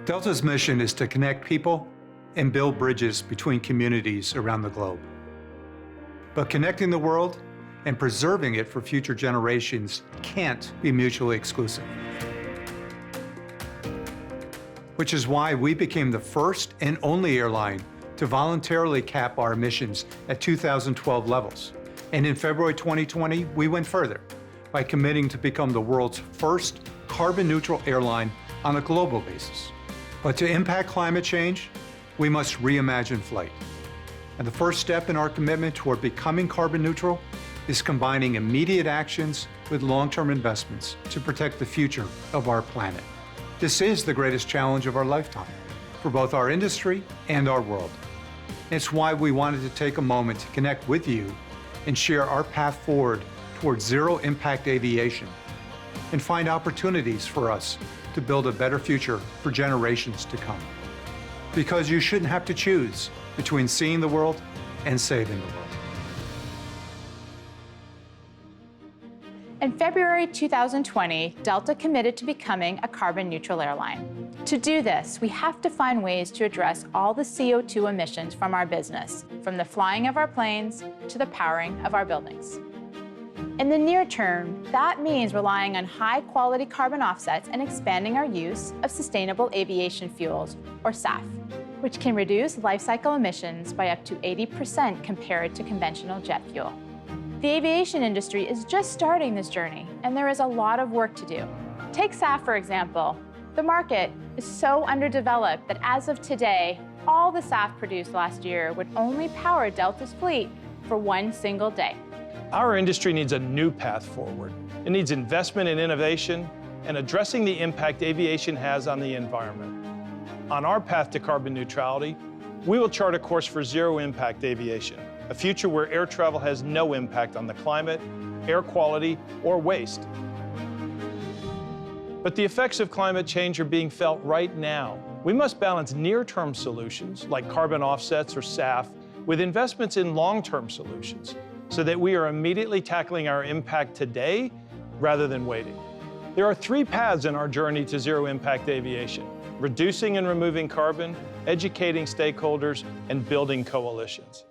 Delta's mission is to connect people and build bridges between communities around the globe. But connecting the world and preserving it for future generations can't be mutually exclusive. Which is why we became the first and only airline to voluntarily cap our emissions at 2012 levels. And in February 2020, we went further by committing to become the world's first carbon-neutral airline on a global basis. But to impact climate change, we must reimagine flight. And the first step in our commitment toward becoming carbon neutral is combining immediate actions with long-term investments to protect the future of our planet. This is the greatest challenge of our lifetime for both our industry and our world. It's why we wanted to take a moment to connect with you and share our path forward towards zero-impact aviation and find opportunities for us to build a better future for generations to come. Because you shouldn't have to choose between seeing the world and saving the world. In February 2020, Delta committed to becoming a carbon-neutral airline. To do this, we have to find ways to address all the CO2 emissions from our business, from the flying of our planes to the powering of our buildings. In the near term, that means relying on high-quality carbon offsets and expanding our use of sustainable aviation fuels, or SAF, which can reduce life cycle emissions by up to 80% compared to conventional jet fuel. The aviation industry is just starting this journey, and there is a lot of work to do. Take SAF, for example. The market is so underdeveloped that as of today, all the SAF produced last year would only power Delta's fleet for one single day. Our industry needs a new path forward. It needs investment in innovation and addressing the impact aviation has on the environment. On our path to carbon neutrality, we will chart a course for zero-impact aviation, a future where air travel has no impact on the climate, air quality, or waste. But the effects of climate change are being felt right now. We must balance near-term solutions, like carbon offsets or SAF, with investments in long-term solutions, so that we are immediately tackling our impact today rather than waiting. There are three paths in our journey to zero-impact aviation: reducing and removing carbon, educating stakeholders, and building coalitions.